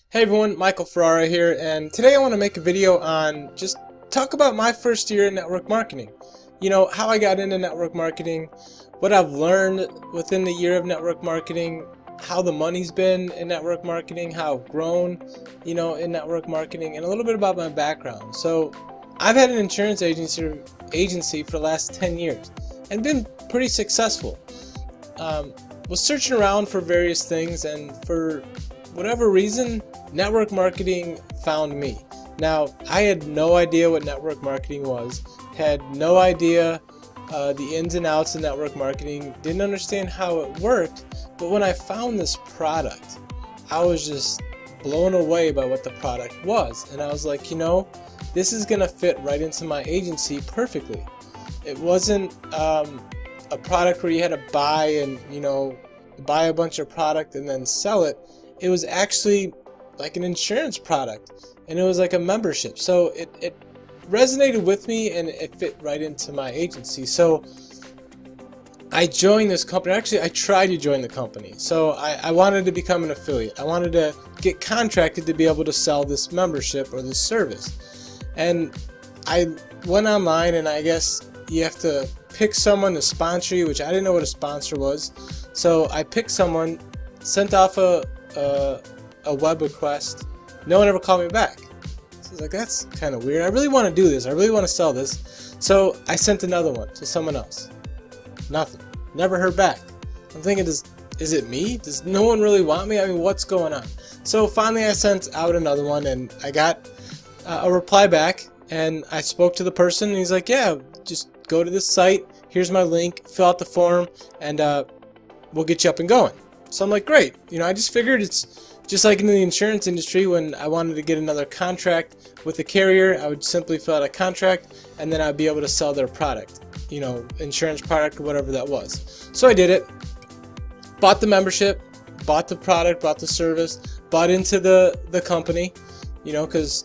Hey everyone, Michael Ferrara here, and today I want to make a video on just talk about my first year in network marketing. You know, how I got into network marketing, what I've learned within the year of network marketing, how the money's been in network marketing, how I've grown, in network marketing, and a little bit about my background. So, I've had an insurance agency for the last 10 years and been pretty successful. Was searching around for various things, and for whatever reason, network marketing found me. Now, I had no idea what network marketing was, had no idea the ins and outs of network marketing, didn't understand how it worked, but when I found this product, I was just blown away by what the product was, and I was like, this is gonna fit right into my agency perfectly. It wasn't a product where you had to buy and buy a bunch of product and then sell it. It was actually like an insurance product, and it was like a membership, so it resonated with me and it fit right into my agency. So I joined this company. Actually, I tried to join the company. So I wanted to become an affiliate. I wanted to get contracted to be able to sell this membership or this service, and I went online, and I guess you have to pick someone to sponsor you, which I didn't know what a sponsor was. So I picked someone, sent off a web request. No one ever called me back. So I was like, that's kind of weird. I really want to do this. I really want to sell this. So I sent another one to someone else. Nothing. Never heard back. I'm thinking, is it me? Does no one really want me? I mean, what's going on? So finally I sent out another one, and I got a reply back, and I spoke to the person, and he's like, yeah, just go to this site. Here's my link. Fill out the form, and we'll get you up and going. So I'm like, great. I just figured it's just like in the insurance industry. When I wanted to get another contract with a carrier, I would simply fill out a contract, and then I'd be able to sell their product, insurance product or whatever that was. So I did it. Bought the membership, bought the product, bought the service, bought into the company, because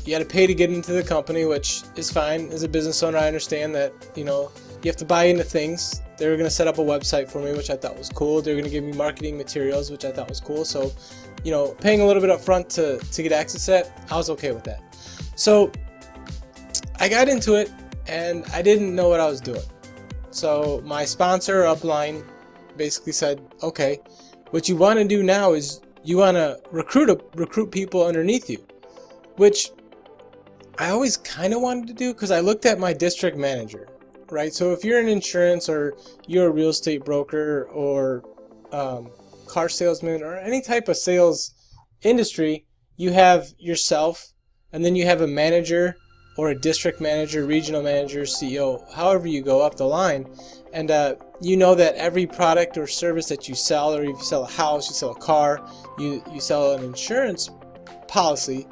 you got to pay to get into the company, which is fine. As a business owner, I understand that, you have to buy into things. They were going to set up a website for me, which I thought was cool. They were going to give me marketing materials, which I thought was cool. So, paying a little bit up front to get access to that, I was okay with that. So, I got into it, and I didn't know what I was doing. So, my sponsor, Upline, basically said, okay, what you want to do now is you want to recruit people underneath you, which I always kind of wanted to do, because I looked at my district manager. Right, so if you're in insurance, or you're a real estate broker, or car salesman, or any type of sales industry, you have yourself, and then you have a manager, or a district manager, regional manager, CEO, however you go up the line, and you know that every product or service that you sell, or if you sell a house, you sell a car, you sell an insurance policy,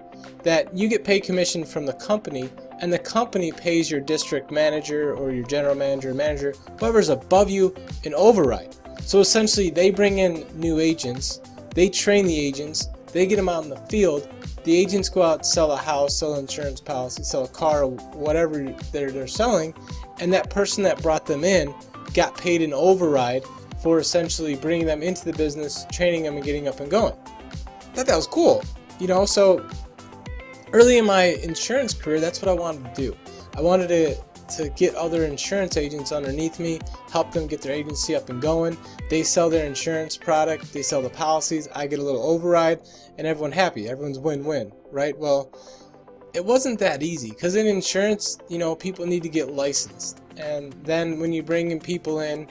that you get paid commission from the company, and the company pays your district manager or your general manager, whoever's above you, an override. So essentially, they bring in new agents, they train the agents, they get them out in the field, the agents go out and sell a house, sell an insurance policy, sell a car, or whatever they're selling, and that person that brought them in got paid an override for essentially bringing them into the business, training them, and getting up and going. I thought that was cool, so early in my insurance career, that's what I wanted to do. I wanted to get other insurance agents underneath me, help them get their agency up and going. They sell their insurance product, they sell the policies, I get a little override, and everyone's happy. Everyone's win-win, right? Well, it wasn't that easy, because in insurance, people need to get licensed. And then when you bring in people in,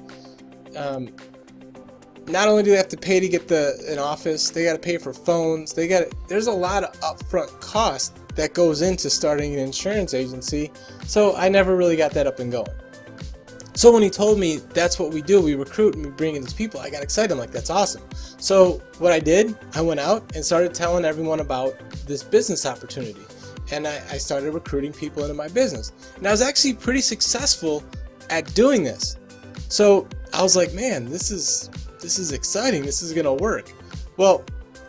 not only do they have to pay to get an office, they got to pay for phones. There's a lot of upfront cost that goes into starting an insurance agency. So I never really got that up and going. So when he told me that's what we do, we recruit and we bring in these people, I got excited. I'm like, that's awesome. So what I did, I went out and started telling everyone about this business opportunity. And I started recruiting people into my business. And I was actually pretty successful at doing this. So I was like, man, this is exciting. This is gonna work. Well,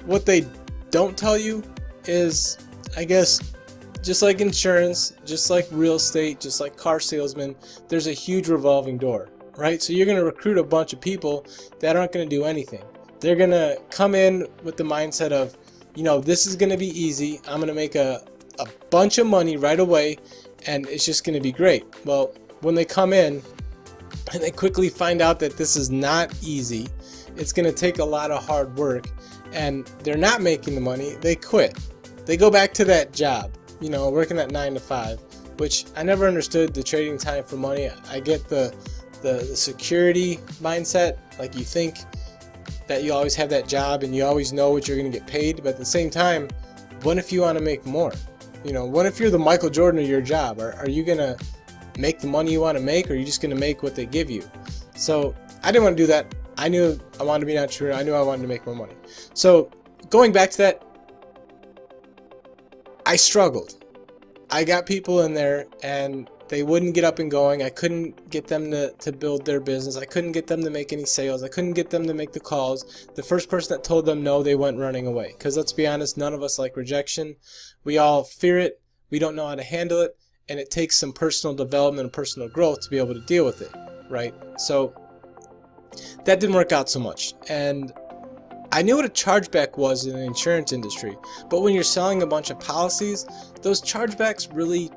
what they don't tell you is, I guess, just like insurance, just like real estate, just like car salesmen, there's a huge revolving door, right? So you're gonna recruit a bunch of people that aren't gonna do anything. They're gonna come in with the mindset of, this is going to be easy. I'm going to make a bunch of money right away, and it's just going to be great. Well, when they come in and they quickly find out that this is not easy, it's going to take a lot of hard work, and they're not making the money, they quit. They go back to that job, working that 9 to 5, which I never understood the trading time for money. I get the security mindset, like you think that you always have that job and you always know what you're going to get paid, but at the same time, what if you want to make more? What if you're the Michael Jordan of your job? Are you going to make the money you want to make, or are you just going to make what they give you? So I didn't want to do that. I knew I wanted to be an entrepreneur. I knew I wanted to make more money. So going back to that, I struggled. I got people in there and they wouldn't get up and going. I couldn't get them to build their business. I couldn't get them to make any sales. I couldn't get them to make the calls. The first person that told them no, they went running away. Because let's be honest, none of us like rejection. We all fear it. We don't know how to handle it. And it takes some personal development and personal growth to be able to deal with it, right? So that didn't work out so much. And I knew what a chargeback was in the insurance industry. But when you're selling a bunch of policies, those chargebacks really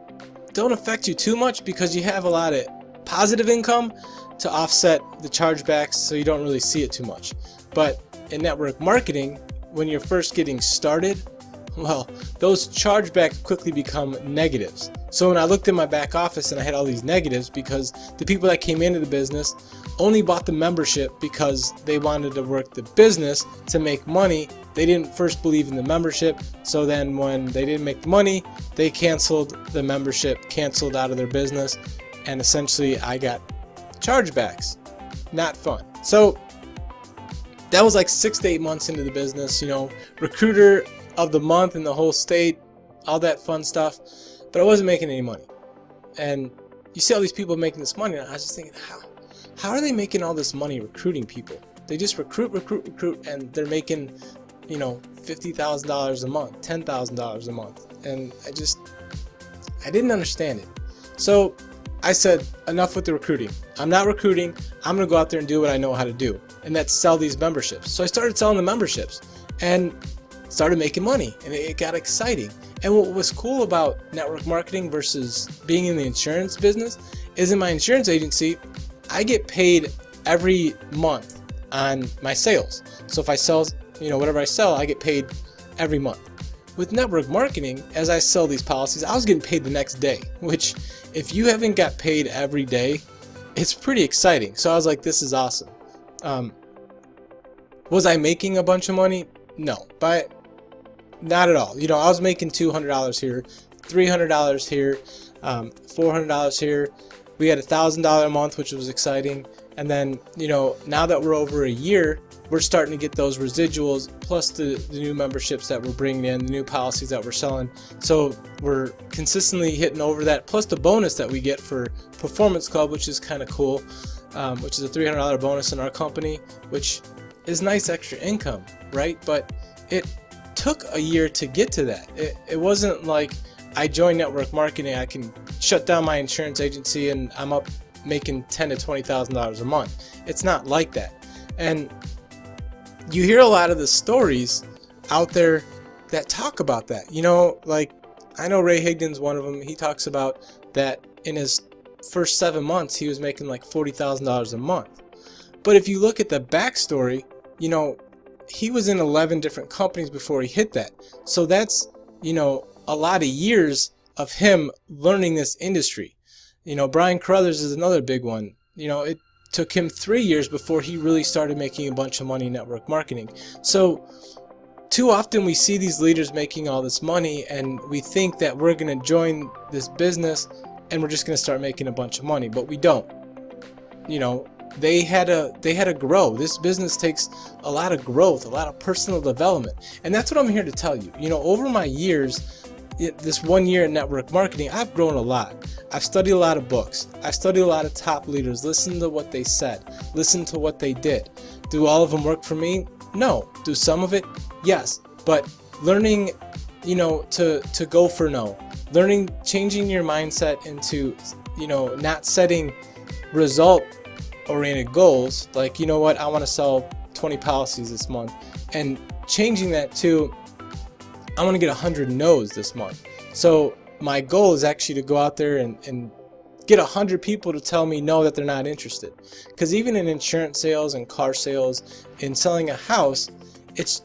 don't affect you too much because you have a lot of positive income to offset the chargebacks, so you don't really see it too much. But in network marketing, when you're first getting started, well, those chargebacks quickly become negatives. So when I looked in my back office and I had all these negatives because the people that came into the business only bought the membership because they wanted to work the business to make money. They didn't first believe in the membership. So then when they didn't make the money, they canceled the membership, canceled out of their business, and essentially I got chargebacks. Not fun. So that was like 6 to 8 months into the business, recruiter of the month in the whole state, all that fun stuff, but I wasn't making any money. And you see all these people making this money, and I was just thinking, how are they making all this money recruiting people? They just recruit, and they're making, $50,000 a month, $10,000 a month, and I didn't understand it. So I said, enough with the recruiting. I'm not recruiting. I'm gonna go out there and do what I know how to do, and that's sell these memberships. So I started selling the memberships, and started making money, and it got exciting. And what was cool about network marketing versus being in the insurance business is in my insurance agency, I get paid every month on my sales. So if I sell, whatever I sell, I get paid every month. With network marketing, as I sell these policies, I was getting paid the next day, which if you haven't got paid every day, it's pretty exciting. So I was like, this is awesome. Was I making a bunch of money? No, but not at all. I was making $200 here, $300 here, $400 here. We had $1,000 a month, which was exciting. And then, now that we're over a year, we're starting to get those residuals plus the new memberships that we're bringing in, the new policies that we're selling. So we're consistently hitting over that, plus the bonus that we get for Performance Club, which is kind of cool, which is a $300 bonus in our company, which is nice extra income, right? But it took a year to get to that. It wasn't like I joined network marketing, I can shut down my insurance agency and I'm up making $10,000 to $20,000 a month. It's not like that. And you hear a lot of the stories out there that talk about that. Like I know Ray Higdon's one of them. He talks about that in his first 7 months he was making like $40,000 a month. But if you look at the backstory, he was in 11 different companies before he hit that. So that's, a lot of years of him learning this industry. Brian Carruthers is another big one. It took him 3 years before he really started making a bunch of money in network marketing. So too often we see these leaders making all this money and we think that we're going to join this business and we're just going to start making a bunch of money, but we don't. They had to grow. This business takes a lot of growth, a lot of personal development. And that's what I'm here to tell you. Over my years, this 1 year in network marketing, I've grown a lot. I've studied a lot of books. I've studied a lot of top leaders, listened to what they said, listened to what they did. Do all of them work for me? No. Do some of it? Yes. But learning, to go for no. Learning, changing your mindset into, not setting result-oriented goals, like, I want to sell 20 policies this month, and changing that to, I want to get 100 no's this month. So my goal is actually to go out there and get 100 people to tell me no, that they're not interested. Because even in insurance sales and car sales, in selling a house, it's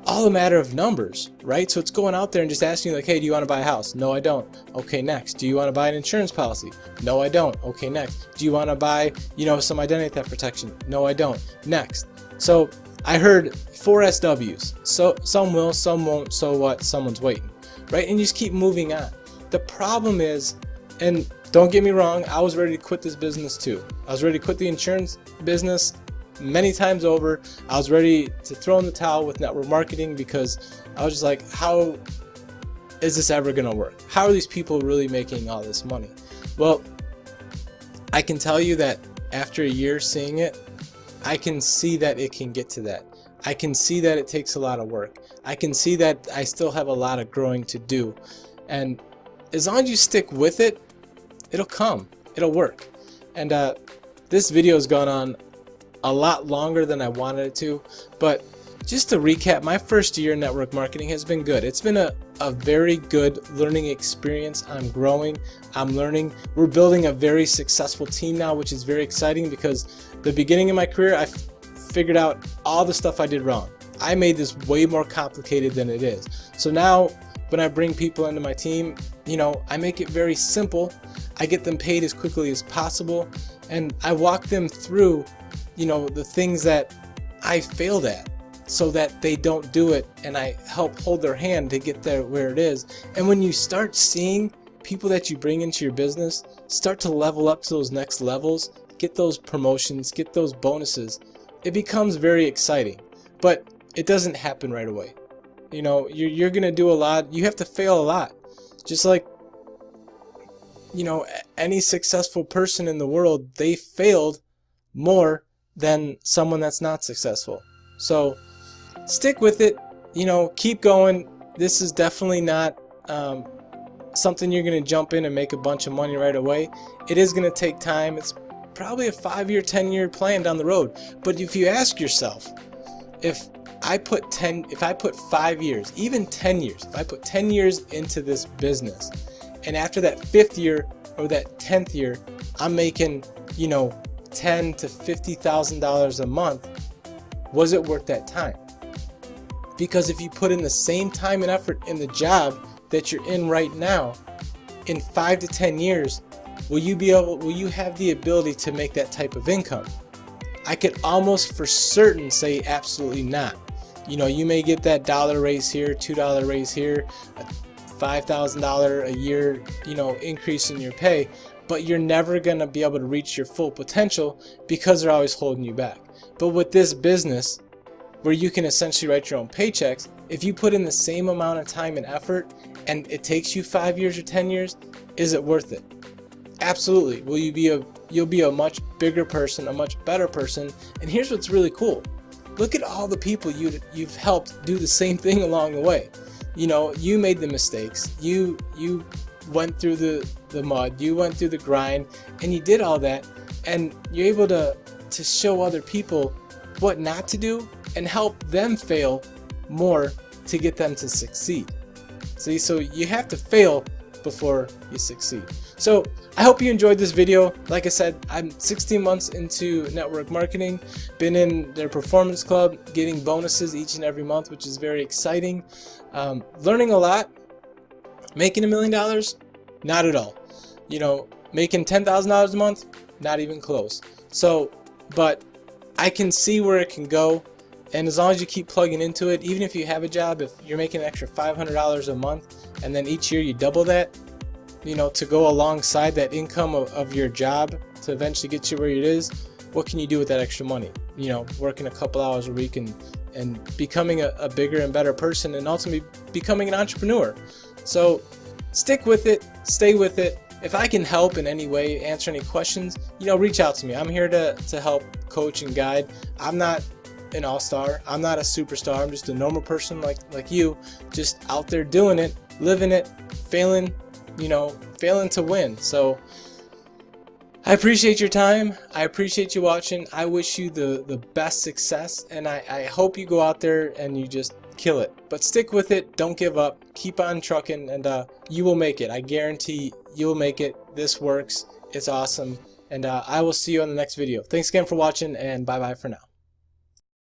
all a matter of numbers, right? So it's going out there and just asking like, hey, do you want to buy a house? No, I don't. Okay, next. Do you want to buy an insurance policy? No, I don't. Okay, next. Do you want to buy, some identity theft protection? No, I don't. Next. So I heard 4 SWs. So some will, some won't. So what? Someone's waiting, right? And you just keep moving on. The problem is, and don't get me wrong, I was ready to quit this business too. I was ready to quit the insurance business many times over. I was ready to throw in the towel with network marketing because I was just like, how is this ever going to work? How are these people really making all this money? Well, I can tell you that after a year seeing it, I can see that it can get to that. I can see that it takes a lot of work. I can see that I still have a lot of growing to do. And as long as you stick with it, it'll come. It'll work. And this video has gone on a lot longer than I wanted it to, but just to recap, my first year in network marketing has been good. It's been a very good learning experience. I'm growing, I'm learning. We're building a very successful team now, which is very exciting because the beginning of my career, I figured out all the stuff I did wrong. I made this way more complicated than it is. So now when I bring people into my team, I make it very simple. I get them paid as quickly as possible, and I walk them through the things that I failed at so that they don't do it, and I help hold their hand to get there where it is. And when you start seeing people that you bring into your business start to level up to those next levels, get those promotions, get those bonuses, it becomes very exciting. But it doesn't happen right away. You're gonna do a lot. You have to fail a lot, just like any successful person in the world. They failed more than someone that's not successful. So stick with it, keep going. This is definitely not something you're going to jump in and make a bunch of money right away. It is going to take time. It's probably a 5-year, 10-year plan down the road. But if you ask yourself, if I put 5 years, even 10 years, if I put 10 years into this business, and after that 5th year or that 10th year, I'm making, $10,000 to $50,000 a month, was it worth that time? Because if you put in the same time and effort in the job that you're in right now, in 5 to 10 years, will you have the ability to make that type of income? I could almost for certain say absolutely not. You may get that $1 raise here, $2 raise here, a $5,000 a year, increase in your pay, but you're never going to be able to reach your full potential because they're always holding you back. But with this business, where you can essentially write your own paychecks, if you put in the same amount of time and effort and it takes you 5 years or 10 years, is it worth it? Absolutely. You'll be a much bigger person, a much better person. And here's what's really cool. Look at all the people you've helped do the same thing along the way. You made the mistakes. You went through the mud, you went through the grind, and you did all that, and you're able to show other people what not to do and help them fail more to get them to succeed. See, so you have to fail before you succeed. So I hope you enjoyed this video. Like I said, I'm 16 months into network marketing, been in their performance club, getting bonuses each and every month, which is very exciting. Learning a lot. Making $1 million? Not at all. Making $10,000 a month? Not even close. So, but I can see where it can go, and as long as you keep plugging into it, even if you have a job, if you're making an extra $500 a month, and then each year you double that, to go alongside that income of your job to eventually get you where it is, what can you do with that extra money? Working a couple hours a week and becoming a bigger and better person, and ultimately becoming an entrepreneur. So stick with it, stay with it. If I can help in any way, answer any questions, reach out to me. I'm here to help coach and guide. I'm not an all-star. I'm not a superstar. I'm just a normal person like you, just out there doing it, living it, failing to win. So I appreciate your time. I appreciate you watching. I wish you the best success, and I hope you go out there and you just kill it. But stick with it, don't give up, keep on trucking, and you will make it. I guarantee you will make it. This works, it's awesome, and I will see you on the next video. Thanks again for watching, and bye bye for now.